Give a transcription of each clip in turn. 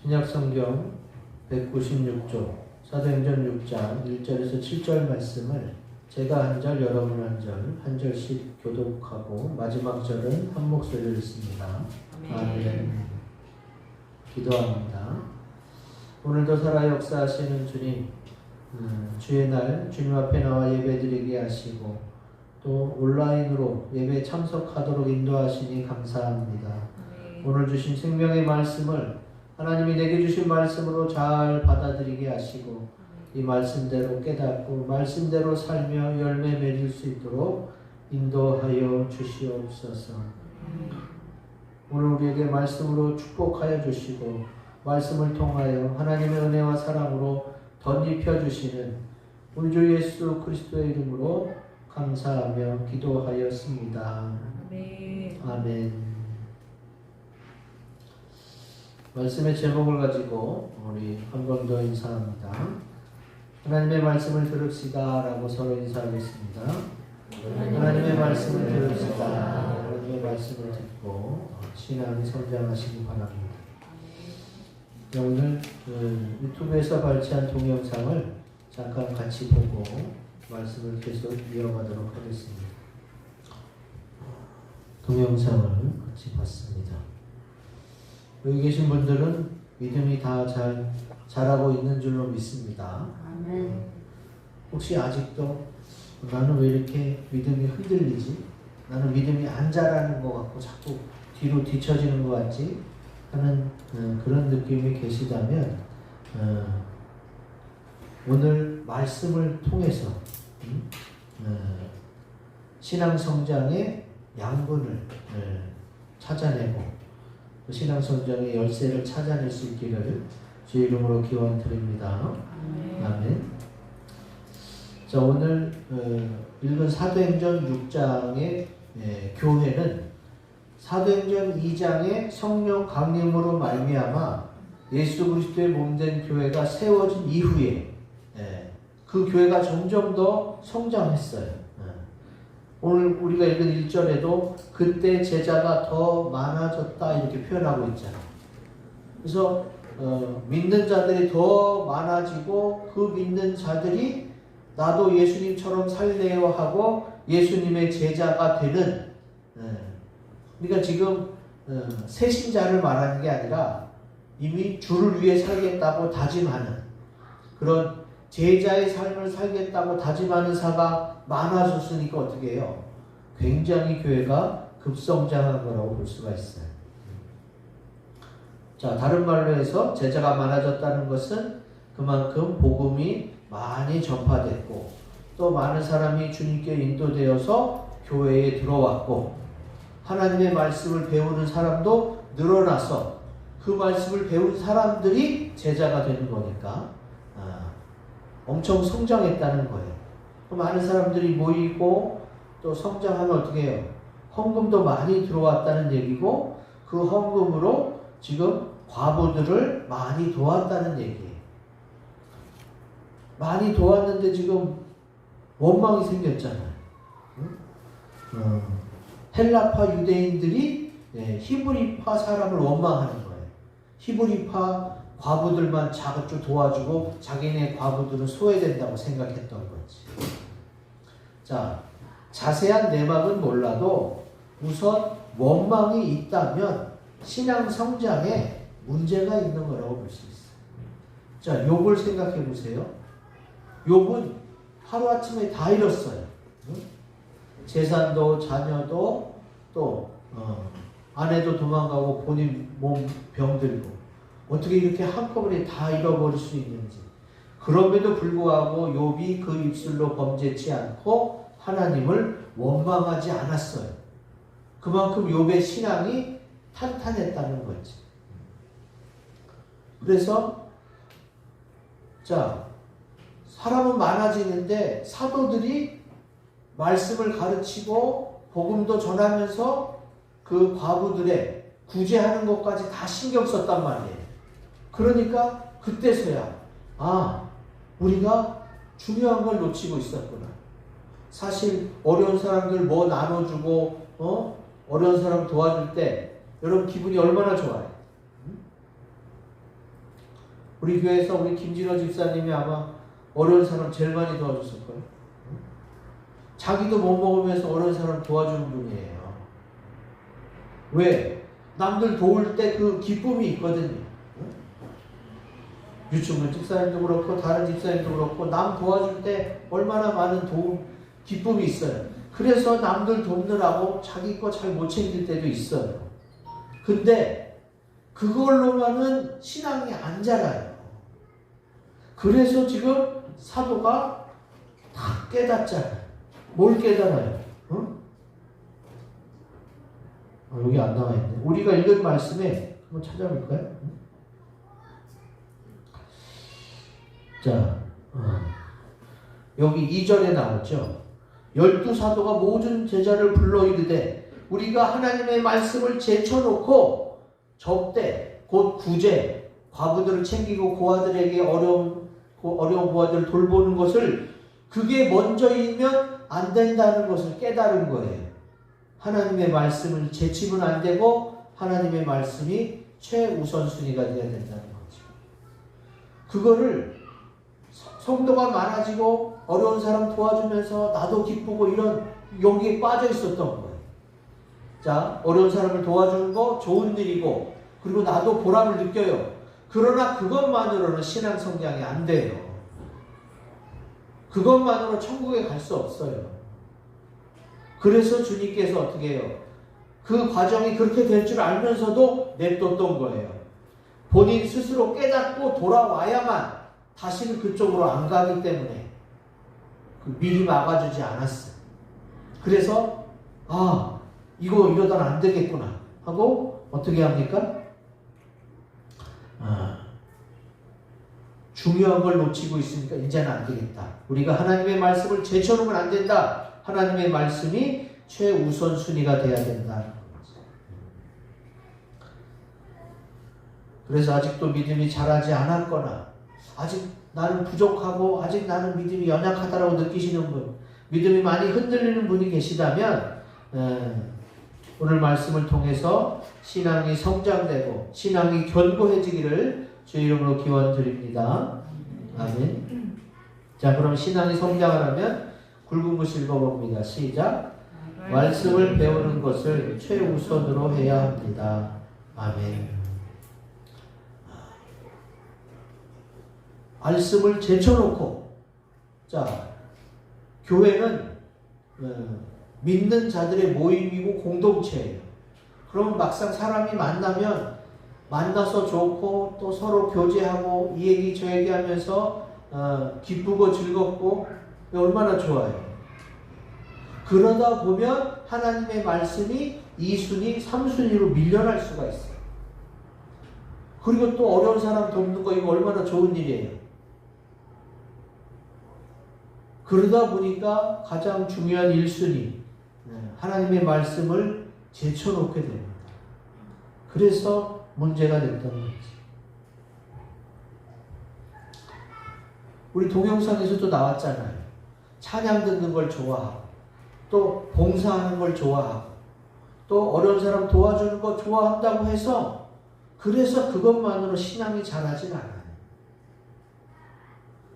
신약성경 196쪽 사도행전 6장 1절에서 7절 말씀을 제가 한 절, 여러분 한 절, 한 절씩 교독하고 마지막 절은 한 목소리로 읽습니다. 아멘. 기도합니다. 오늘도 살아 역사하시는 주님, 주의 날 주님 앞에 나와 예배드리게 하시고 또 온라인으로 예배 참석하도록 인도하시니 감사합니다. 오늘 주신 생명의 말씀을 하나님이 내게 주신 말씀으로 잘 받아들이게 하시고 이 말씀대로 깨닫고 말씀대로 살며 열매 맺을 수 있도록 인도하여 주시옵소서. 오늘 우리에게 말씀으로 축복하여 주시고 말씀을 통하여 하나님의 은혜와 사랑으로 덧입혀 주시는 우리 주 예수 그리스도의 이름으로 감사하며 기도하였습니다. 아멘. 말씀의 제목을 가지고 우리 한 번 더 인사합니다. 하나님의 말씀을 들읍시다 라고 서로 인사하겠습니다. 하나님의 말씀을 들읍시다. 하나님의 말씀을 듣고 신앙이 성장하시기 바랍니다. 오늘 유튜브에서 발췌한 동영상을 잠깐 같이 보고 말씀을 계속 이어가도록 하겠습니다. 동영상을 같이 봤습니다. 여기 계신 분들은 믿음이 다 자라고 있는 줄로 믿습니다. 아멘. 혹시 아직도 나는 왜 이렇게 믿음이 흔들리지? 나는 믿음이 안 자라는 것 같고 자꾸 뒤로 뒤처지는 것 같지? 하는 그런 느낌이 계시다면 오늘 말씀을 통해서 신앙 성장의 양분을 찾아내고 신앙 성장의 열쇠를 찾아낼 수 있기를 주 이름으로 기원 드립니다. 아멘. 자, 오늘 읽은 사도행전 6장의 교회는 사도행전 2장의 성령 강림으로 말미암아 예수 그리스도의 몸된 교회가 세워진 이후에 그 교회가 점점 더 성장했어요. 오늘 우리가 읽은 1절에도 그때 제자가 더 많아졌다 이렇게 표현하고 있잖아요. 그래서 믿는 자들이 더 많아지고 그 믿는 자들이 나도 예수님처럼 살래요 하고 예수님의 제자가 되는, 그러니까 지금 새신자를 말하는 게 아니라 이미 주를 위해 살겠다고 다짐하는 그런 제자의 삶을 살겠다고 다짐하는 사가 많아졌으니까 어떻게 해요? 굉장히 교회가 급성장한 거라고 볼 수가 있어요. 자, 다른 말로 해서 제자가 많아졌다는 것은 그만큼 복음이 많이 전파됐고 또 많은 사람이 주님께 인도되어서 교회에 들어왔고 하나님의 말씀을 배우는 사람도 늘어나서 그 말씀을 배운 사람들이 제자가 되는 거니까 엄청 성장했다는 거예요. 많은 사람들이 모이고 또 성장하면 어떻게 해요? 헌금도 많이 들어왔다는 얘기고 그 헌금으로 지금 과부들을 많이 도왔다는 얘기예요. 많이 도왔는데 지금 원망이 생겼잖아요. 헬라파 유대인들이 히브리파 사람을 원망하는 거예요. 히브리파 과부들만 자주 도와주고 자기네 과부들은 소외된다고 생각했던 거지. 자, 자세한 내막은 몰라도 우선 원망이 있다면 신앙 성장에 문제가 있는 거라고 볼 수 있어요. 자, 욥을 생각해 보세요. 욥은 하루아침에 다 잃었어요. 재산도 자녀도 또 아내도 도망가고 본인 몸 병들고 어떻게 이렇게 한꺼번에 다 잃어버릴 수 있는지. 그럼에도 불구하고 욥이 그 입술로 범죄치 않고 하나님을 원망하지 않았어요. 그만큼 욥의 신앙이 탄탄했다는 거지. 그래서 자, 사람은 많아지는데 사도들이 말씀을 가르치고 복음도 전하면서 그 과부들의 구제하는 것까지 다 신경 썼단 말이에요. 그러니까 그때서야 우리가 중요한 걸 놓치고 있었구나. 사실 어려운 사람들 뭐 나눠주고 어려운 사람 도와줄 때 여러분 기분이 얼마나 좋아요. 우리 교회에서 우리 김진호 집사님이 아마 어려운 사람 제일 많이 도와줬을 거예요. 자기도 못 먹으면서 어려운 사람 도와주는 분이에요. 왜? 남들 도울 때 그 기쁨이 있거든요. 유충근 집사님도 그렇고 다른 집사님도 그렇고 남 도와줄 때 얼마나 많은 도움, 기쁨이 있어요. 그래서 남들 돕느라고 자기 거 잘 못 챙길 때도 있어요. 근데 그걸로만은 신앙이 안 자라요. 그래서 지금 사도가 다 깨닫잖아요. 뭘 깨달아요? 여기 안 나와있네. 우리가 읽은 말씀에 한번 찾아볼까요? 자, 여기 2절에 나왔죠. 12사도가 모든 제자를 불러 이르되 우리가 하나님의 말씀을 제쳐놓고 접대, 곧 구제, 과부들을 챙기고 고아들에게 어려운 고아들을 돌보는 것을 그게 먼저이면 안 된다는 것을 깨달은 거예요. 하나님의 말씀을 제치면 안 되고 하나님의 말씀이 최우선순위가 되어야 된다는 거죠. 그거를 성도가 많아지고 어려운 사람 도와주면서 나도 기쁘고 이런 여기에 빠져 있었던 거예요. 자, 어려운 사람을 도와주는 거 좋은 일이고 그리고 나도 보람을 느껴요. 그러나 그것만으로는 신앙 성장이 안 돼요. 그것만으로 천국에 갈 수 없어요. 그래서 주님께서 어떻게 해요? 그 과정이 그렇게 될 줄 알면서도 냅뒀던 거예요. 본인 스스로 깨닫고 돌아와야만 다시는 그쪽으로 안 가기 때문에 미리 막아주지 않았어요. 그래서 이거 이러다는 안 되겠구나 하고 어떻게 합니까? 중요한 걸 놓치고 있으니까 이제는 안 되겠다. 우리가 하나님의 말씀을 제쳐놓으면 안 된다. 하나님의 말씀이 최우선순위가 돼야 된다. 그래서 아직도 믿음이 자라지 않았거나 아직 나는 부족하고 아직 나는 믿음이 연약하다라고 느끼시는 분, 믿음이 많이 흔들리는 분이 계시다면 오늘 말씀을 통해서 신앙이 성장되고 신앙이 견고해지기를 주 이름으로 기원드립니다. 아멘. 자, 그럼 신앙이 성장하려면 굵은 글 읽어봅니다. 시작. 말씀을 배우는 것을 최우선으로 해야 합니다. 아멘. 말씀을 제쳐놓고, 자, 교회는 믿는 자들의 모임이고 공동체예요. 그럼 막상 사람이 만나면 만나서 좋고 또 서로 교제하고 이 얘기 저 얘기 하면서 기쁘고 즐겁고 얼마나 좋아요. 그러다 보면 하나님의 말씀이 2순위, 3순위로 밀려날 수가 있어요. 그리고 또 어려운 사람 돕는 거 이거 얼마나 좋은 일이에요. 그러다 보니까 가장 중요한 1순위, 하나님의 말씀을 제쳐놓게 됩니다. 그래서 문제가 됐던 거지. 우리 동영상에서도 나왔잖아요. 찬양 듣는 걸 좋아하고 또 봉사하는 걸 좋아하고 또 어려운 사람 도와주는 거 좋아한다고 해서 그래서 그것만으로 신앙이 자라진 않아요.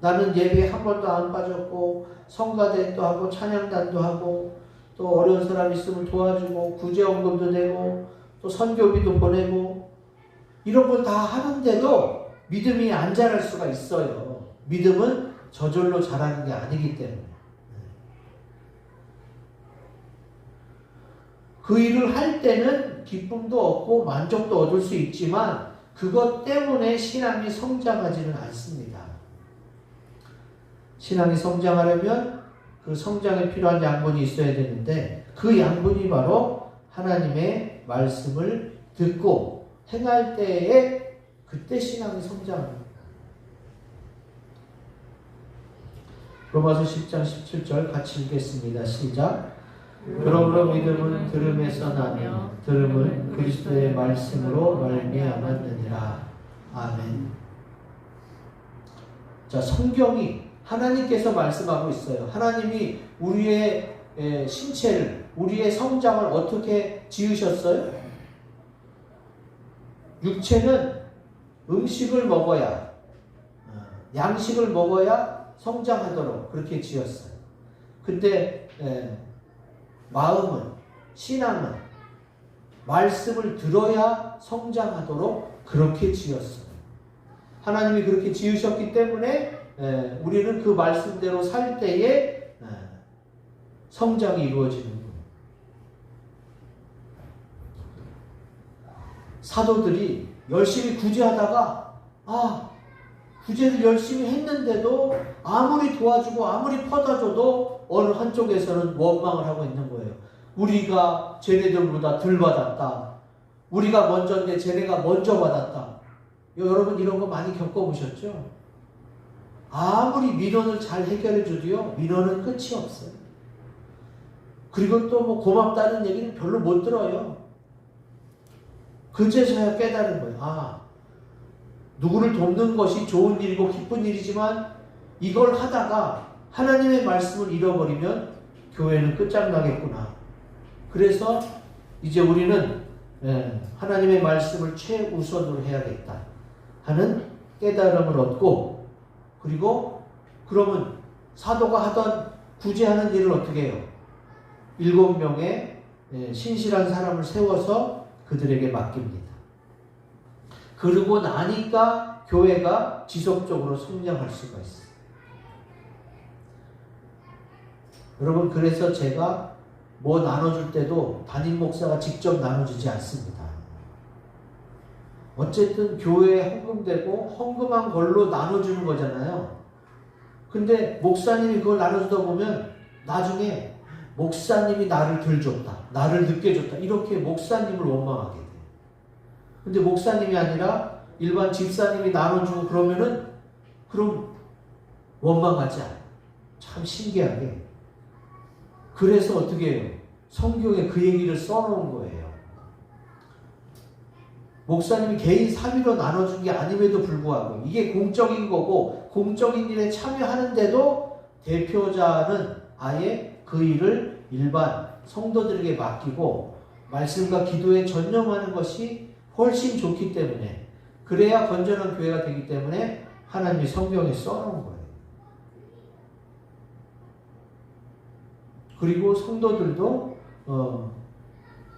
나는 예배에 한 번도 안 빠졌고 성가대도 하고 찬양단도 하고 또 어려운 사람 있으면 도와주고 구제원금도 내고 또 선교비도 보내고 이런 걸 다 하는데도 믿음이 안 자랄 수가 있어요. 믿음은 저절로 자라는 게 아니기 때문에. 그 일을 할 때는 기쁨도 얻고 만족도 얻을 수 있지만 그것 때문에 신앙이 성장하지는 않습니다. 신앙이 성장하려면 그 성장에 필요한 양분이 있어야 되는데 그 양분이 바로 하나님의 말씀을 듣고 행할 때에 그때 신앙이 성장합니다. 로마서 10장 17절 같이 읽겠습니다. 시작. 그러므로 믿음은 들음에서 나며 들음은 그리스도의 말씀으로 말미암았느니라. 아멘. 자, 성경이 하나님께서 말씀하고 있어요. 하나님이 우리의 신체를, 우리의 성장을 어떻게 지으셨어요? 육체는 음식을 먹어야 양식을 먹어야 성장하도록 그렇게 지었어요. 근데 마음은, 신앙은 말씀을 들어야 성장하도록 그렇게 지었어요. 하나님이 그렇게 지으셨기 때문에 우리는 그 말씀대로 살 때에 성장이 이루어지는 거예요. 사도들이 열심히 구제하다가 구제를 열심히 했는데도 아무리 도와주고 아무리 퍼다줘도 어느 한쪽에서는 원망을 하고 있는 거예요. 우리가 쟤네들보다 덜 받았다. 우리가 먼저인데 쟤네가 먼저 받았다. 여러분 이런 거 많이 겪어보셨죠? 아무리 민원을 잘 해결해 줘도요, 민원은 끝이 없어요. 그리고 또 뭐 고맙다는 얘기는 별로 못 들어요. 그제서야 깨달은 거예요. 누구를 돕는 것이 좋은 일이고 기쁜 일이지만 이걸 하다가 하나님의 말씀을 잃어버리면 교회는 끝장나겠구나. 그래서 이제 우리는 하나님의 말씀을 최우선으로 해야겠다 하는 깨달음을 얻고, 그리고 그러면 사도가 하던 구제하는 일을 어떻게 해요? 7명의 신실한 사람을 세워서 그들에게 맡깁니다. 그러고 나니까 교회가 지속적으로 성장할 수가 있어요. 여러분, 그래서 제가 뭐 나눠줄 때도 담임 목사가 직접 나눠주지 않습니다. 어쨌든 교회에 헌금되고 헌금한 걸로 나눠주는 거잖아요. 근데 목사님이 그걸 나눠주다 보면 나중에 목사님이 나를 덜 줬다, 나를 늦게 줬다, 이렇게 목사님을 원망하게 돼요. 근데 목사님이 아니라 일반 집사님이 나눠주고 그러면은 그럼 원망하지 않아요. 참 신기하게. 그래서 어떻게 해요? 성경에 그 얘기를 써놓은 거예요. 목사님이 개인 사비로 나눠준 게 아님에도 불구하고 이게 공적인 거고 공적인 일에 참여하는데도 대표자는 아예 그 일을 일반 성도들에게 맡기고 말씀과 기도에 전념하는 것이 훨씬 좋기 때문에, 그래야 건전한 교회가 되기 때문에 하나님이 성경에 써놓은 거예요. 그리고 성도들도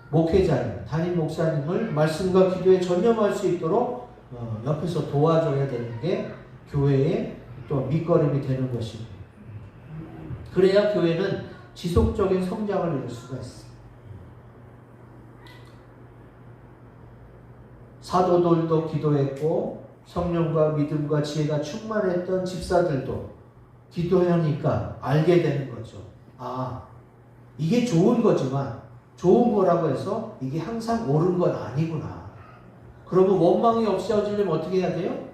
목회자님, 담임 목사님을 말씀과 기도에 전념할 수 있도록 옆에서 도와줘야 되는 게 교회의 또 밑거름이 되는 것이고, 그래야 교회는 지속적인 성장을 이룰 수가 있어요. 사도들도 기도했고 성령과 믿음과 지혜가 충만했던 집사들도 기도하니까 알게 되는 거죠. 이게 좋은 거지만 좋은 거라고 해서 이게 항상 옳은 건 아니구나. 그러면 원망이 없어지려면 어떻게 해야 돼요?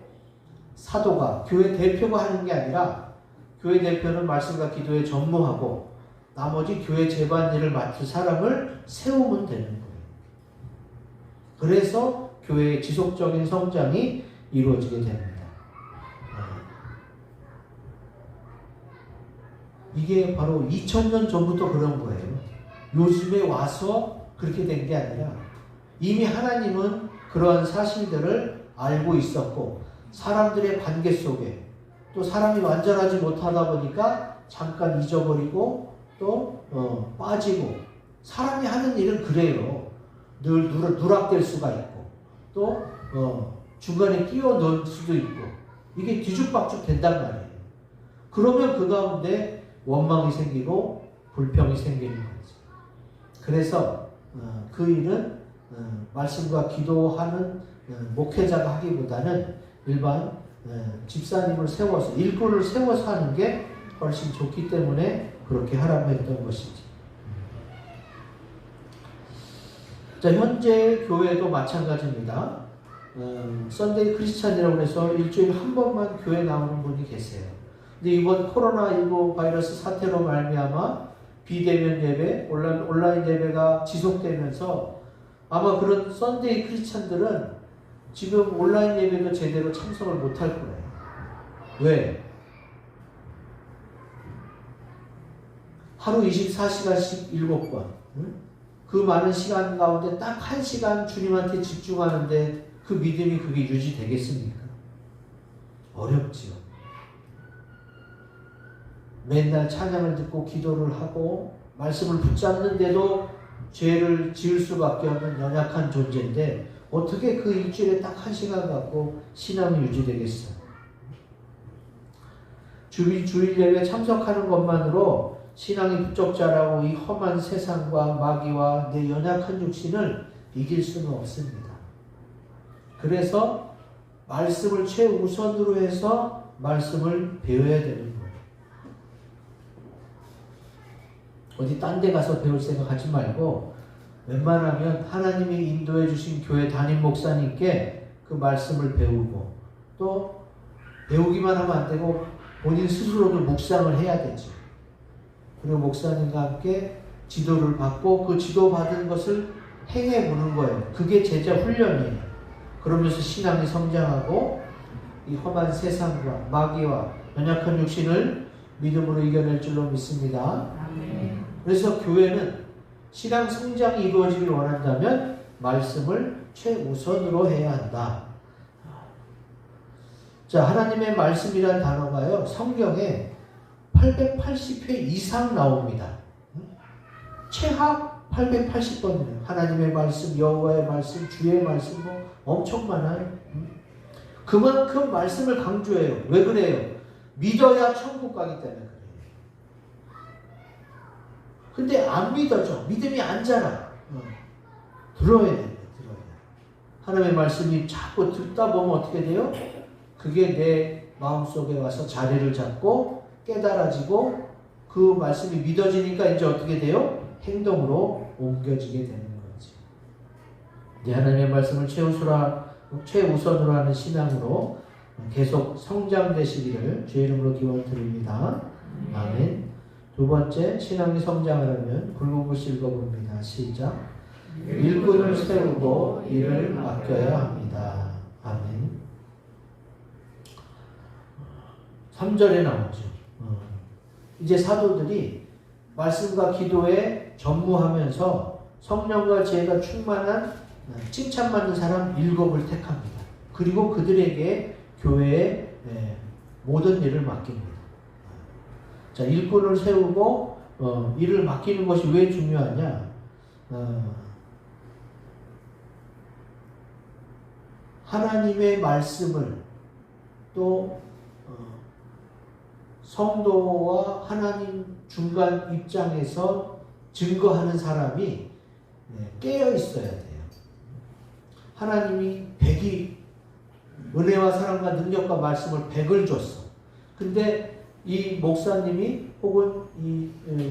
사도가, 교회 대표가 하는 게 아니라 교회 대표는 말씀과 기도에 전무하고 나머지 교회 재반일을 맡을 사람을 세우면 되는 거예요. 그래서 교회의 지속적인 성장이 이루어지게 됩니다. 이게 바로 2000년 전부터 그런 거예요. 요즘에 와서 그렇게 된 게 아니라 이미 하나님은 그러한 사실들을 알고 있었고, 사람들의 관계 속에 또 사람이 완전하지 못하다 보니까 잠깐 잊어버리고 또 빠지고, 사람이 하는 일은 그래요. 늘 누락될 수가 있고 또 중간에 끼워 넣을 수도 있고, 이게 뒤죽박죽 된단 말이에요. 그러면 그 가운데 원망이 생기고 불평이 생기는 거죠. 그래서 그 일은 말씀과 기도하는 목회자가 하기보다는 일반 집사님을 세워서, 일꾼을 세워서 하는 게 훨씬 좋기 때문에 그렇게 하라고 했던 것이지. 자, 현재 교회도 마찬가지입니다. 썬데이 크리스찬이라고 해서 일주일에 한 번만 교회 나오는 분이 계세요. 근데 이번 코로나19 바이러스 사태로 말미암아 비대면 예배, 온라인 예배가 지속되면서 아마 그런 썬데이 크리스찬들은 지금 온라인 예배도 제대로 참석을 못할 거예요. 왜? 하루 24시간씩 7번. 그 많은 시간 가운데 딱 1시간 주님한테 집중하는데 그 믿음이 그게 유지되겠습니까? 어렵지요. 맨날 찬양을 듣고 기도를 하고 말씀을 붙잡는데도 죄를 지을 수밖에 없는 연약한 존재인데 어떻게 그 일주일에 딱 1시간 갖고 신앙이 유지되겠어요? 주일 예배 참석하는 것만으로 신앙이 부쩍 자라고 이 험한 세상과 마귀와 내 연약한 육신을 이길 수는 없습니다. 그래서 말씀을 최우선으로 해서 말씀을 배워야 되는 거예요. 어디 딴 데 가서 배울 생각하지 말고 웬만하면 하나님이 인도해 주신 교회 담임 목사님께 그 말씀을 배우고 또 배우기만 하면 안 되고 본인 스스로도 묵상을 해야 되죠. 그리고 목사님과 함께 지도를 받고 그 지도받은 것을 행해 보는 거예요. 그게 제자 훈련이에요. 그러면서 신앙이 성장하고 이 험한 세상과 마귀와 연약한 육신을 믿음으로 이겨낼 줄로 믿습니다. 그래서 교회는 신앙 성장이 이루어지길 원한다면 말씀을 최우선으로 해야 한다. 자, 하나님의 말씀이란 단어가요, 성경에 880회 이상 나옵니다. 최하 880번이에요. 하나님의 말씀, 여호와의 말씀, 주의 말씀 뭐 엄청 많아요. 그만큼 말씀을 강조해요. 왜 그래요? 믿어야 천국 가기 때문에 그래요. 근데 안 믿어져. 믿음이 안 자라. 들어야 됩니다. 들어야 돼. 하나님의 말씀이 자꾸 듣다 보면 어떻게 돼요? 그게 내 마음속에 와서 자리를 잡고 깨달아지고 그 말씀이 믿어지니까 이제 어떻게 돼요? 행동으로 옮겨지게 되는 거지. 이제 하나님의 말씀을 최우선으로 하는 신앙으로 계속 성장되시기를 주의 이름으로 기원드립니다. 아멘. 두 번째, 신앙이 성장하려면 굵은 글씨 읽어봅니다. 시작. 일꾼을 세우고 일을 맡겨야 합니다. 아멘. 3절에 나오죠. 이제 사도들이 말씀과 기도에 전무하면서 성령과 지혜가 충만한 칭찬받는 사람 7을 택합니다. 그리고 그들에게 교회의 모든 일을 맡깁니다. 자, 일꾼을 세우고 일을 맡기는 것이 왜 중요하냐? 하나님의 말씀을 또 성도와 하나님 중간 입장에서 증거하는 사람이 깨어 있어야 돼요. 하나님이 100이 은혜와 사랑과 능력과 말씀을 100을 줬어. 근데 이 목사님이 혹은 이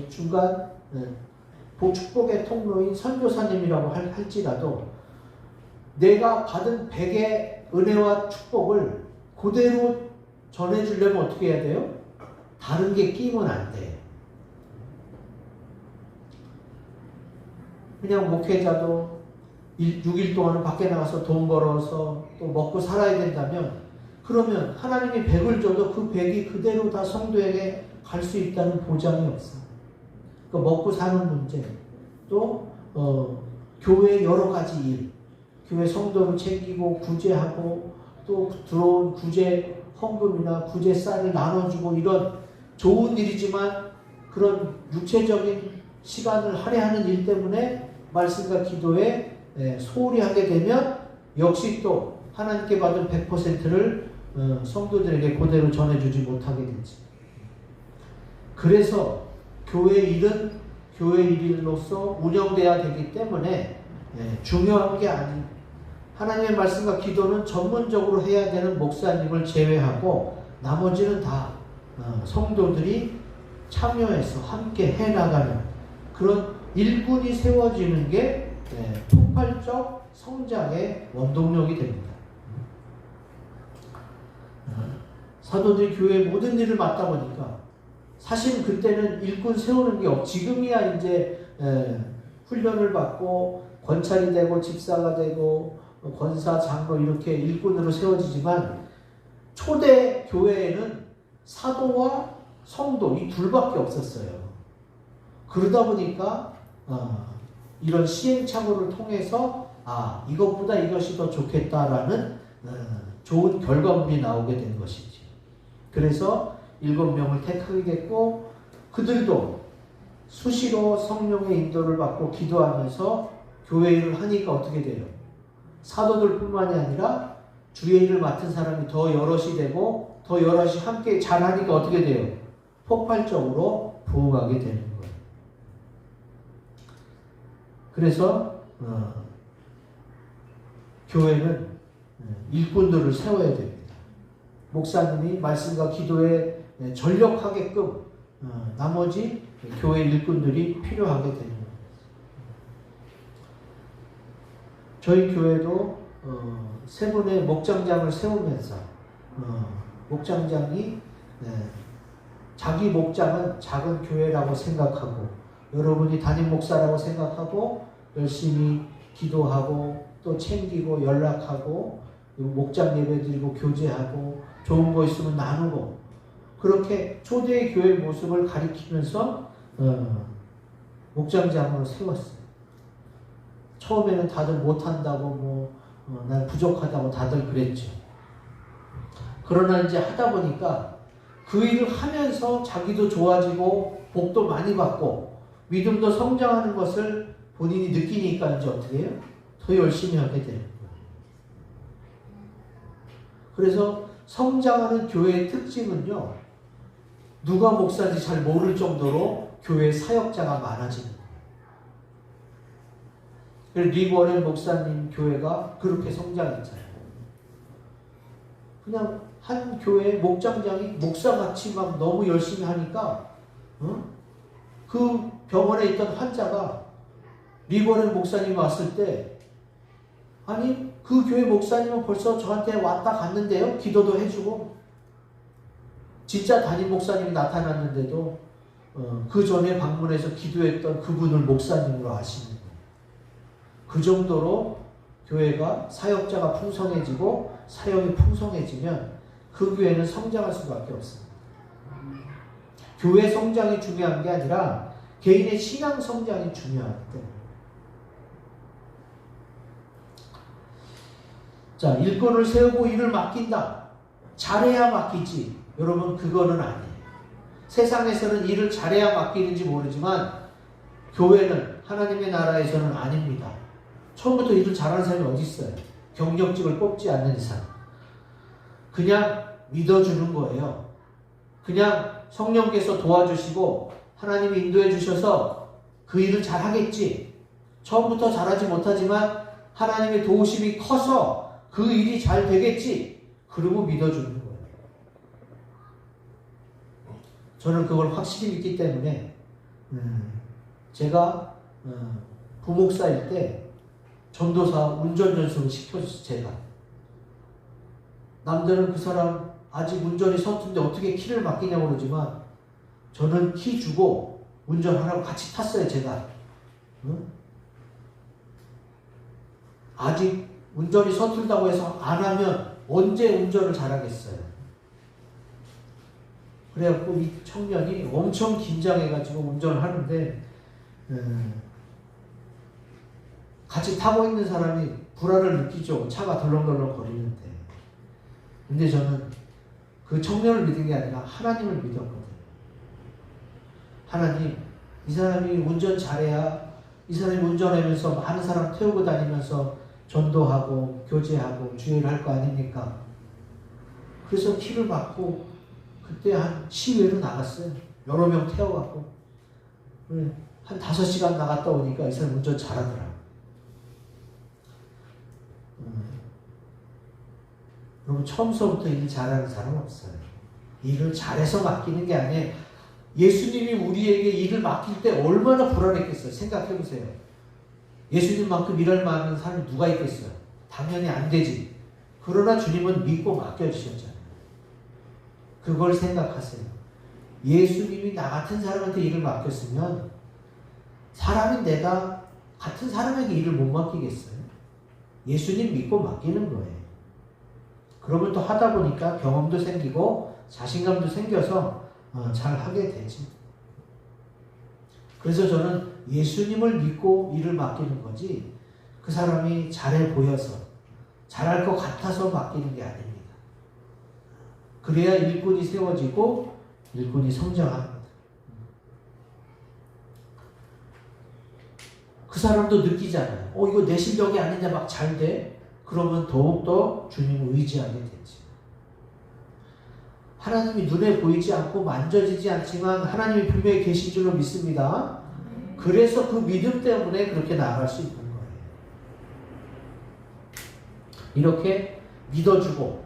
중간 축복의 통로인 선교사님이라고 할지라도 내가 받은 100의 은혜와 축복을 그대로 전해주려면 어떻게 해야 돼요? 다른 게 끼면 안 돼요. 그냥 목회자도 6일 동안 밖에 나가서 돈 벌어서 또 먹고 살아야 된다면 그러면 하나님이 100을 줘도 그 100이 그대로 다 성도에게 갈 수 있다는 보장이 없어. 그러니까 먹고 사는 문제, 또 교회 여러 가지 일, 교회 성도를 챙기고 구제하고 또 들어온 구제 헌금이나 구제 쌀을 나눠주고 이런 좋은 일이지만 그런 육체적인 시간을 할애하는 일 때문에 말씀과 기도에 소홀히 하게 되면 역시 또 하나님께 받은 100%를 성도들에게 그대로 전해주지 못하게 되지. 그래서 교회 일은 교회 일로서 운영돼야 되기 때문에 중요한 게 아닌 하나님의 말씀과 기도는 전문적으로 해야 되는 목사님을 제외하고 나머지는 다 성도들이 참여해서 함께 해나가는 그런 일꾼이 세워지는 게 폭발적 성장의 원동력이 됩니다. 사도들이 교회의 모든 일을 맡다 보니까 사실 그때는 일꾼 세우는 게 지금이야 이제 훈련을 받고 권찰이 되고 집사가 되고 권사, 장로 이렇게 일꾼으로 세워지지만 초대 교회에는 사도와 성도 이 둘밖에 없었어요. 그러다 보니까 이런 시행착오를 통해서 이것보다 이것이 더 좋겠다라는 좋은 결과물이 나오게 된 것이지. 그래서 7명을 택하게 됐고 그들도 수시로 성령의 인도를 받고 기도하면서 교회 일을 하니까 어떻게 돼요? 사도들뿐만이 아니라 주의 일을 맡은 사람이 더 여럿이 되고 더 여럿이 함께 잘하니까 어떻게 돼요? 폭발적으로 부흥하게 되는 거예요. 그래서 교회는 일꾼들을 세워야 됩니다. 목사님이 말씀과 기도에 전력하게끔 나머지 교회 일꾼들이 필요하게 되는 거예요. 저희 교회도 세 분의 목장장을 세우면서 목장장이 자기 목장은 작은 교회라고 생각하고 여러분이 담임 목사라고 생각하고 열심히 기도하고 또 챙기고 연락하고 목장 예배 드리고 교제하고 좋은 거 있으면 나누고 그렇게 초대의 교회의 모습을 가리키면서 목장장으로 세웠어요. 처음에는 다들 못한다고 난 부족하다고 다들 그랬죠. 그러나 이제 하다 보니까 그 일을 하면서 자기도 좋아지고 복도 많이 받고 믿음도 성장하는 것을 본인이 느끼니까 이제 어떻게 해요? 더 열심히 하게 되는 거예요. 그래서 성장하는 교회의 특징은요, 누가 목사인지 잘 모를 정도로 교회 사역자가 많아지는 거예요. 리버렌 목사님 교회가 그렇게 성장했잖아요. 그냥 한 교회 목장장이 목사같이 막 너무 열심히 하니까 그 병원에 있던 환자가 리버렌 목사님 왔을 때 아니 그 교회 목사님은 벌써 저한테 왔다 갔는데요. 기도도 해주고 진짜 담임 목사님이 나타났는데도 그 전에 방문해서 기도했던 그분을 목사님으로 아시는 거예요. 그 정도로 교회가 사역자가 풍성해지고 사역이 풍성해지면 그 교회는 성장할 수밖에 없습니다. 교회 성장이 중요한 게 아니라 개인의 신앙 성장이 중요하기 때문에. 자, 일꾼을 세우고 일을 맡긴다. 잘해야 맡기지. 여러분 그거는 아니에요. 세상에서는 일을 잘해야 맡기는지 모르지만 교회는 하나님의 나라에서는 아닙니다. 처음부터 일을 잘하는 사람이 어디 있어요? 경력직을 뽑지 않는 이상. 그냥 믿어주는 거예요. 그냥 성령께서 도와주시고 하나님이 인도해 주셔서 그 일을 잘하겠지. 처음부터 잘하지 못하지만 하나님의 도우심이 커서 그 일이 잘 되겠지. 그러고 믿어주는 거예요. 저는 그걸 확실히 믿기 때문에 제가 부목사일 때 전도사 운전 연습을 시켜줬어요. 제가. 남들은 그 사람 아직 운전이 서툰데 어떻게 키를 맡기냐고 그러지만 저는 키 주고 운전하라고 같이 탔어요. 제가. 아직 운전이 서툴다고 해서 안 하면 언제 운전을 잘하겠어요. 그래갖고 이 청년이 엄청 긴장해가지고 운전을 하는데 같이 타고 있는 사람이 불안을 느끼죠. 차가 덜렁덜렁 거리는데. 근데 저는 그 청년을 믿은 게 아니라 하나님을 믿었거든요. 하나님, 이 사람이 운전 잘해야 이 사람이 운전하면서 많은 사람 태우고 다니면서 전도하고 교제하고 주의를 할 거 아닙니까? 그래서 키를 받고 그때 한 시외로 나갔어요. 여러 명 태워갖고 한 5시간 나갔다 오니까 이 사람 운전 잘하더라. 여러분 처음서부터 일 잘하는 사람 없어요. 일을 잘해서 맡기는 게 아니에요. 예수님이 우리에게 일을 맡길 때 얼마나 불안했겠어요. 생각해보세요. 예수님만큼 일할 만한 사람이 누가 있겠어요. 당연히 안 되지. 그러나 주님은 믿고 맡겨주셨잖아요. 그걸 생각하세요. 예수님이 나 같은 사람한테 일을 맡겼으면 사람인 내가 같은 사람에게 일을 못 맡기겠어요. 예수님 믿고 맡기는 거예요. 그러면 또 하다 보니까 경험도 생기고 자신감도 생겨서 잘 하게 되지. 그래서 저는 예수님을 믿고 일을 맡기는 거지 그 사람이 잘해 보여서 잘할 것 같아서 맡기는 게 아닙니다. 그래야 일꾼이 세워지고 일꾼이 성장합니다. 그 사람도 느끼잖아요. 이거 내 실력이 아닌데 막 잘 돼? 그러면 더욱더 주님을 의지하게 되지. 하나님이 눈에 보이지 않고 만져지지 않지만 하나님이 분명히 계신 줄로 믿습니다. 그래서 그 믿음 때문에 그렇게 나아갈 수 있는 거예요. 이렇게 믿어주고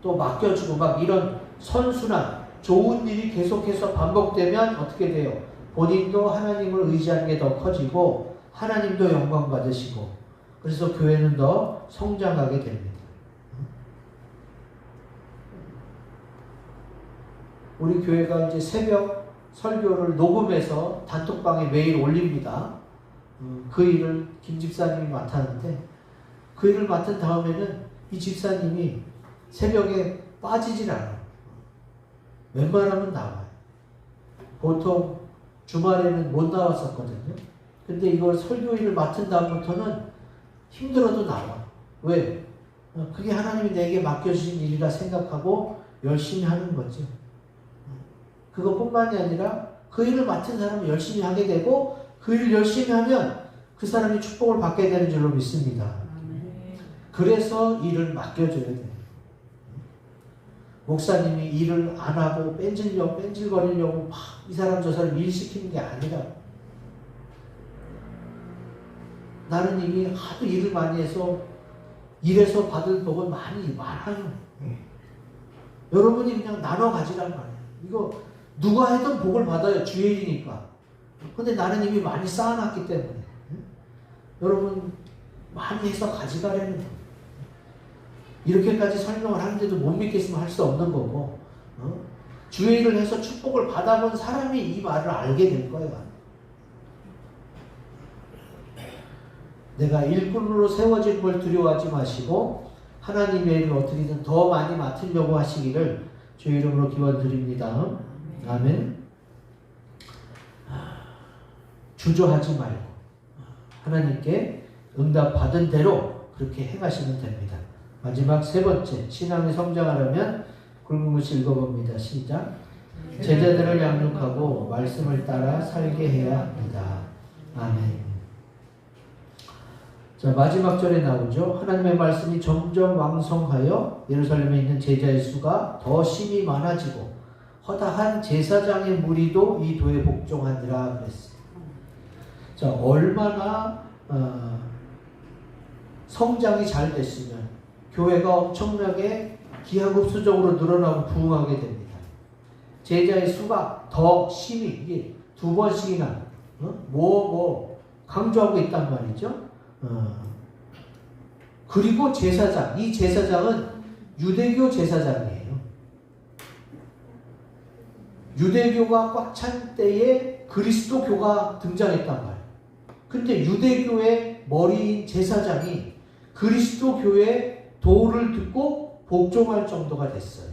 또 맡겨주고 막 이런 선순환, 좋은 일이 계속해서 반복되면 어떻게 돼요? 본인도 하나님을 의지하는 게 더 커지고 하나님도 영광 받으시고 그래서 교회는 더 성장하게 됩니다. 우리 교회가 이제 새벽 설교를 녹음해서 단톡방에 매일 올립니다. 그 일을 김 집사님이 맡았는데 그 일을 맡은 다음에는 이 집사님이 새벽에 빠지질 않아요. 웬만하면 나와요. 보통 주말에는 못 나왔었거든요. 근데 이걸 설교일을 맡은 다음부터는 힘들어도 나와. 왜? 그게 하나님이 내게 맡겨주신 일이라 생각하고 열심히 하는 거죠. 그것뿐만이 아니라 그 일을 맡은 사람은 열심히 하게 되고 그 일을 열심히 하면 그 사람이 축복을 받게 되는 줄로 믿습니다. 그래서 일을 맡겨줘야 돼요. 목사님이 일을 안 하고 뺀질거리려고 막 이 사람 저 사람 일 시키는 게 아니라 나는 이미 하도 일을 많이 해서 일에서 받을 복은 많아요. 여러분이 그냥 나눠 가지란 말이에요. 이거 누가 해도 복을 받아요. 주의 일이니까. 근데 나는 이미 많이 쌓아놨기 때문에 여러분 많이 해서 가져가려는 거예요. 이렇게까지 설명을 하는데도 못 믿겠으면 할 수 없는 거고 주의 일을 해서 축복을 받아본 사람이 이 말을 알게 될 거예요. 내가 일꾼으로 세워진 걸 두려워하지 마시고 하나님의 일을 어떻게든 더 많이 맡으려고 하시기를 주의 이름으로 기원드립니다. 아멘. 주저하지 말고 하나님께 응답 받은 대로 그렇게 행하시면 됩니다. 마지막 세 번째, 신앙이 성장하려면 굵은 글씨 읽어봅니다. 시작. 제자들을 양육하고 말씀을 따라 살게 해야 합니다. 아멘. 자, 마지막 절에 나오죠. 하나님의 말씀이 점점 왕성하여 예루살렘에 있는 제자의 수가 더 심히 많아지고 허다한 제사장의 무리도 이 도에 복종하니라 그랬어요. 자, 얼마나 성장이 잘 됐으면 교회가 엄청나게 기하급수적으로 늘어나고 부흥하게 됩니다. 제자의 수가 더 심히 이게 두 번씩이나 강조하고 있단 말이죠. 그리고 제사장, 이 제사장은 유대교 제사장이에요. 유대교가 꽉 찬 때에 그리스도교가 등장했단 말이에요. 근데 유대교의 머리인 제사장이 그리스도교의 도를 듣고 복종할 정도가 됐어요.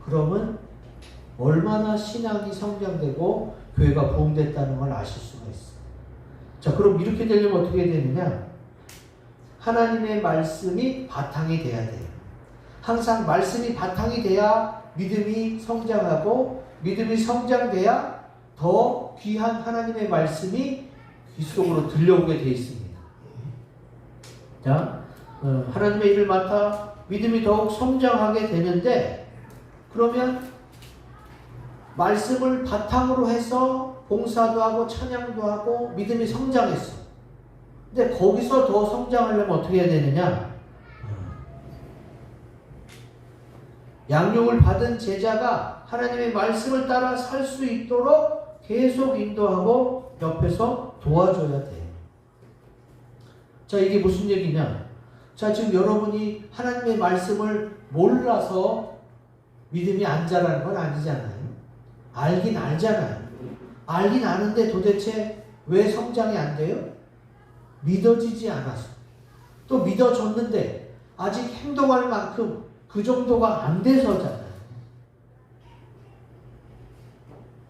그러면 얼마나 신앙이 성장되고 교회가 부흥됐다는 걸 아실 수가 있어요. 자, 그럼 이렇게 되려면 어떻게 되느냐? 하나님의 말씀이 바탕이 돼야 돼요. 항상 말씀이 바탕이 돼야 믿음이 성장하고 믿음이 성장돼야 더 귀한 하나님의 말씀이 귀 속으로 들려오게 되어 있습니다. 자, 하나님의 일을 맡아 믿음이 더욱 성장하게 되는데 그러면 말씀을 바탕으로 해서 봉사도 하고 찬양도 하고 믿음이 성장했어. 근데 거기서 더 성장하려면 어떻게 해야 되느냐? 양육을 받은 제자가 하나님의 말씀을 따라 살 수 있도록 계속 인도하고 옆에서 도와줘야 돼요. 자, 이게 무슨 얘기냐? 자, 지금 여러분이 하나님의 말씀을 몰라서 믿음이 안 자라는 건 아니잖아요. 알긴 알잖아요. 알긴 아는데 도대체 왜 성장이 안 돼요? 믿어지지 않아서. 또 믿어졌는데 아직 행동할 만큼 그 정도가 안 돼서잖아요.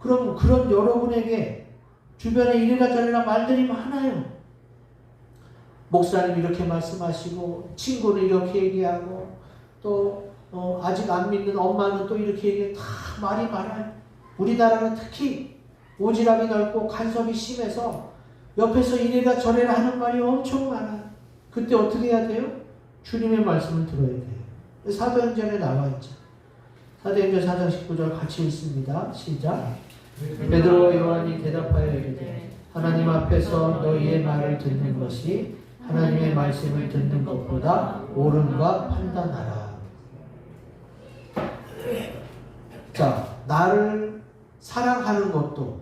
그럼 그런 여러분에게 주변에 이래라 저래라 말들이 많아요. 목사님 이렇게 말씀하시고 친구는 이렇게 얘기하고 또 아직 안 믿는 엄마는 또 이렇게 얘기해. 다 말이 많아요. 우리나라는 특히 오지랖이 넓고 간섭이 심해서 옆에서 이래라 저래라 하는 말이 엄청 많아. 그때 어떻게 해야 돼요? 주님의 말씀을 들어야 돼요. 사도행전에 나와 있죠. 사도행전 4장 19절 같이 읽습니다. 시작. 베드로와 요한이 대답하여 이르되 하나님 앞에서 너희의 말을 듣는 것이 하나님의 말씀을 듣는 것보다 옳은가 판단하라. 자, 나를 사랑하는 것도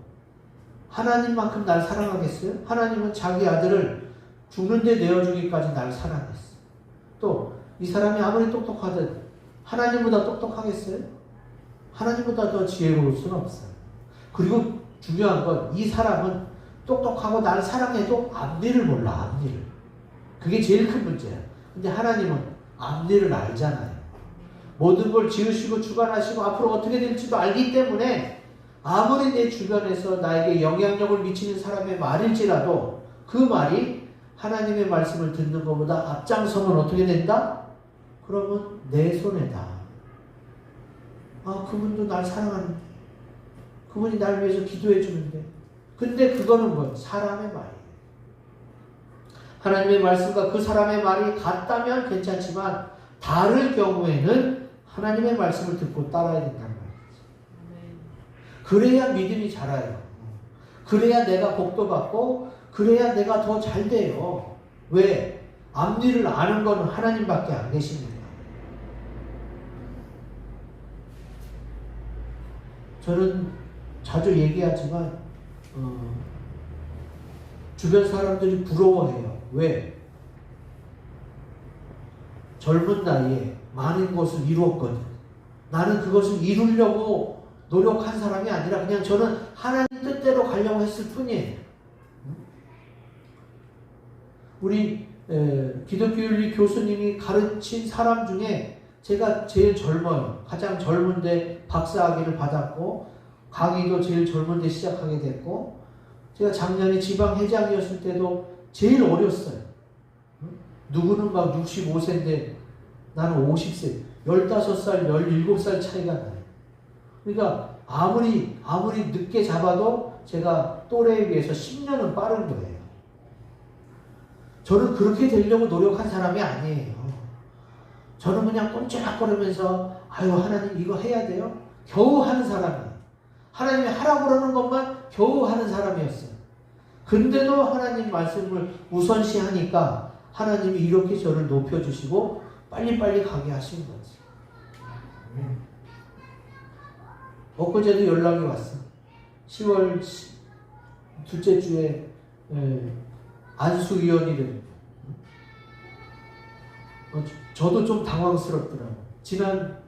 하나님만큼 날 사랑하겠어요? 하나님은 자기 아들을 죽는데 내어주기까지 날 사랑했어. 또 이 사람이 아무리 똑똑하든 하나님보다 똑똑하겠어요? 하나님보다 더 지혜로울 수는 없어요. 그리고 중요한 건 이 사람은 똑똑하고 날 사랑해도 앞뒤를 몰라. 앞뒤를. 그게 제일 큰 문제야. 근데 하나님은 앞뒤를 알잖아요. 모든 걸 지으시고 주관하시고 앞으로 어떻게 될지도 알기 때문에 아무리 내 주변에서 나에게 영향력을 미치는 사람의 말일지라도 그 말이 하나님의 말씀을 듣는 것보다 앞장서면 어떻게 된다? 그러면 내 손해다. 아, 그분도 날 사랑하는데, 그분이 날 위해서 기도해 주는데. 근데 그거는 뭐 사람의 말이에요. 하나님의 말씀과 그 사람의 말이 같다면 괜찮지만 다를 경우에는 하나님의 말씀을 듣고 따라야 된다는 말이죠. 그래야 믿음이 자라요. 그래야 내가 복도 받고 그래야 내가 더 잘 돼요. 왜? 앞뒤를 아는 거는 하나님밖에 안 계십니다. 저는 자주 얘기하지만 주변 사람들이 부러워해요. 왜? 젊은 나이에 많은 것을 이루었거든. 나는 그것을 이루려고 노력한 사람이 아니라 그냥 저는 하나님 뜻대로 가려고 했을 뿐이에요. 우리 기독교윤리 교수님이 가르친 사람 중에 제가 제일 젊어요. 가장 젊은데 박사학위를 받았고 강의도 제일 젊은데 시작하게 됐고 제가 작년에 지방회장이었을 때도 제일 어렸어요. 누구는 막 65세인데 나는 50세, 15살, 17살 차이가 나요. 그러니까 아무리 늦게 잡아도 제가 또래에 비해서 10년은 빠른 거예요. 저는 그렇게 되려고 노력한 사람이 아니에요. 저는 그냥 꼼짝거리면서 아유 하나님 이거 해야 돼요? 겨우 하는 사람이에요. 하나님이 하라고 그러는 것만 겨우 하는 사람이었어요. 근데도 하나님 말씀을 우선시하니까 하나님이 이렇게 저를 높여주시고 빨리빨리 가게 하신 거지. 엊그제도 연락이 왔어. 10월 둘째 주에 안수위원이래. 저도 좀 당황스럽더라고요.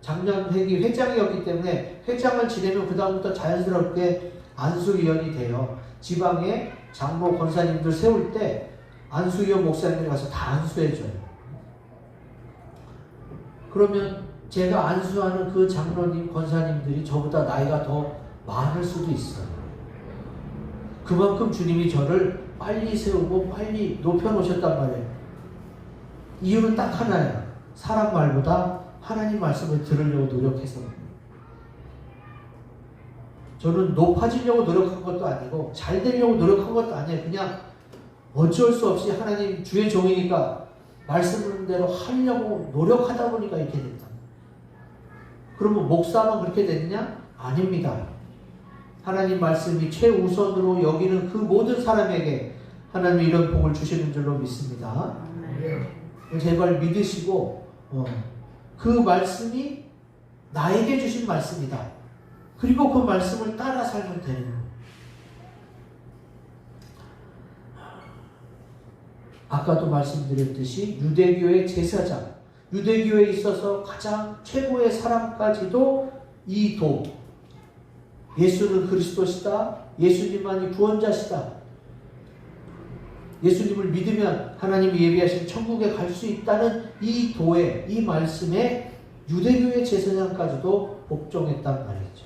작년 회기 회장이었기 때문에 회장을 지내면 그 다음부터 자연스럽게 안수위원이 돼요. 지방에 장로 권사님들 세울 때 안수위원 목사님이 가서 다 안수해줘요. 그러면 제가 안수하는 그 장로님 권사님들이 저보다 나이가 더 많을 수도 있어요. 그만큼 주님이 저를 빨리 세우고 빨리 높여놓으셨단 말이에요. 이유는 딱 하나예요. 사람 말보다 하나님 말씀을 들으려고 노력해서. 저는 높아지려고 노력한 것도 아니고 잘 되려고 노력한 것도 아니에요. 그냥 어쩔 수 없이 하나님 주의 종이니까 말씀대로 하려고 노력하다 보니까 이렇게 됐다. 그러면 목사만 그렇게 됐냐? 아닙니다. 하나님 말씀이 최우선으로 여기는 그 모든 사람에게 하나님이 이런 복을 주시는 줄로 믿습니다. 제발 믿으시고 그 말씀이 나에게 주신 말씀이다. 그리고 그 말씀을 따라 살면 되는 거예요. 아까도 말씀드렸듯이 유대교의 제사장, 유대교에 있어서 가장 최고의 사람까지도 이 도, 예수는 그리스도시다, 예수님만이 구원자시다, 예수님을 믿으면 하나님이 예비하신 천국에 갈 수 있다는 이 도에, 이 말씀에 유대교의 제사장까지도 복종했단 말이죠.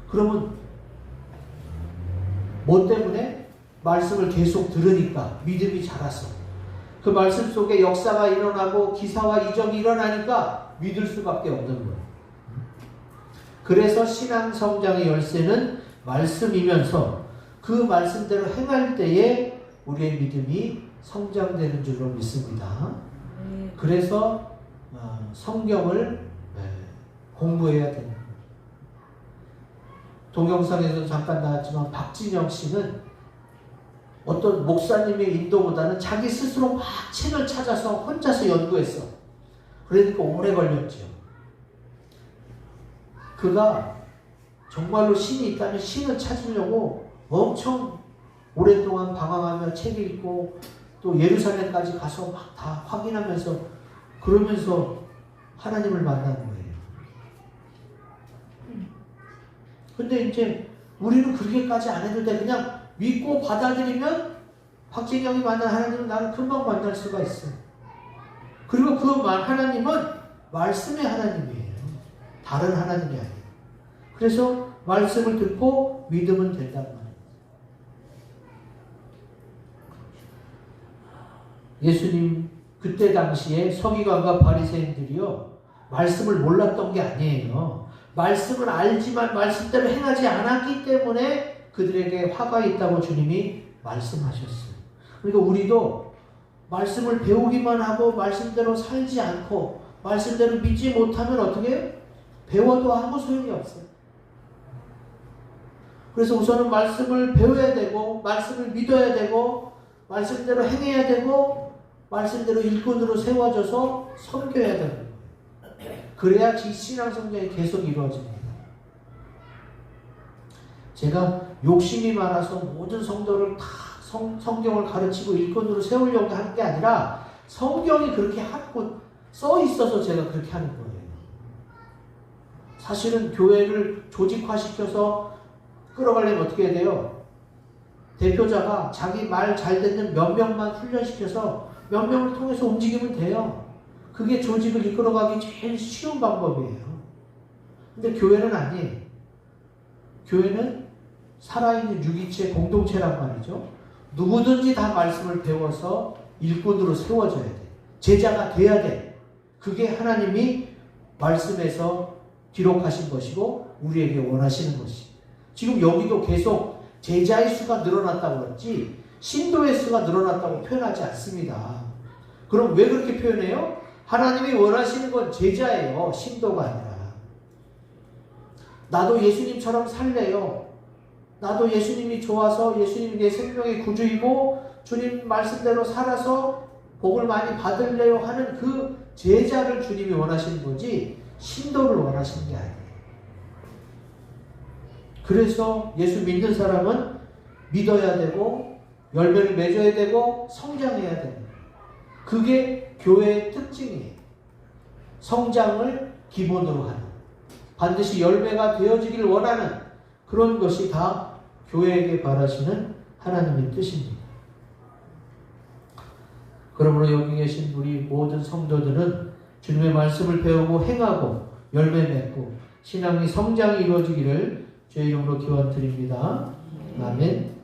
그러면 뭐 때문에? 말씀을 계속 들으니까 믿음이 자라서 그 말씀 속에 역사가 일어나고 기사와 이적이 일어나니까 믿을 수밖에 없는 거예요. 그래서 신앙 성장의 열쇠는 말씀이면서 그 말씀대로 행할 때에 우리의 믿음이 성장되는 줄로 믿습니다. 그래서 성경을 공부해야 됩니다. 동영상에서 잠깐 나왔지만 박진영 씨는 어떤 목사님의 인도보다는 자기 스스로 막 책을 찾아서 혼자서 연구했어. 그러니까 오래 걸렸죠. 그가 정말로 신이 있다면 신을 찾으려고 엄청 오랫동안 방황하며 책 읽고 또 예루살렘까지 가서 막 다 확인하면서 그러면서 하나님을 만나는 거예요. 근데 이제 우리는 그렇게까지 안 해도 돼. 그냥 믿고 받아들이면 박진영이 만난 하나님은 나는 금방 만날 수가 있어. 그리고 그 하나님은 말씀의 하나님이에요. 다른 하나님이 아니에요. 그래서 말씀을 듣고 믿으면 된단 말이에요. 예수님 그때 당시에 서기관과 바리새인들이요 말씀을 몰랐던 게 아니에요. 말씀을 알지만 말씀대로 행하지 않았기 때문에 그들에게 화가 있다고 주님이 말씀하셨어요. 그러니까 우리도 말씀을 배우기만 하고 말씀대로 살지 않고 말씀대로 믿지 못하면 어떻게 해요? 배워도 아무 소용이 없어요. 그래서 우선은 말씀을 배워야 되고 말씀을 믿어야 되고 말씀대로 행해야 되고 말씀대로 일꾼으로 세워져서 섬겨야 되는 거예요. 그래야 신앙 성장이 계속 이루어집니다. 제가 욕심이 많아서 모든 성도를 다 성경을 가르치고 일꾼으로 세우려고 하는 게 아니라 성경이 그렇게 하고 써 있어서 제가 그렇게 하는 거예요. 사실은 교회를 조직화시켜서 끌어가려면 어떻게 해야 돼요? 대표자가 자기 말 잘 듣는 몇 명만 훈련시켜서 몇 명을 통해서 움직이면 돼요. 그게 조직을 이끌어가기 제일 쉬운 방법이에요. 근데 교회는 아니에요. 교회는 살아있는 유기체 공동체란 말이죠. 누구든지 다 말씀을 배워서 일꾼으로 세워져야 돼. 제자가 돼야 돼. 그게 하나님이 말씀에서 기록하신 것이고 우리에게 원하시는 것이에요. 지금 여기도 계속 제자의 수가 늘어났다고 그랬지 신도의 수가 늘어났다고 표현하지 않습니다. 그럼 왜 그렇게 표현해요? 하나님이 원하시는 건 제자예요. 신도가 아니라. 나도 예수님처럼 살래요. 나도 예수님이 좋아서 예수님이 내 생명의 구주이고 주님 말씀대로 살아서 복을 많이 받을래요 하는 그 제자를 주님이 원하시는 거지 신도를 원하시는 게 아니에요. 그래서 예수 믿는 사람은 믿어야 되고 열매를 맺어야 되고 성장해야 됩니다. 그게 교회의 특징이에요. 성장을 기본으로 하는 반드시 열매가 되어지기를 원하는 그런 것이 다 교회에게 바라시는 하나님의 뜻입니다. 그러므로 여기 계신 우리 모든 성도들은 주님의 말씀을 배우고 행하고 열매 맺고 신앙의 성장이 이루어지기를 주의 이름으로 기원드립니다. 아멘.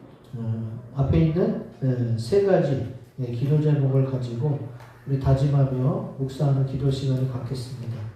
앞에 있는 세 가지 기도 제목을 가지고 우리 다짐하며 묵상하는 기도 시간을 갖겠습니다.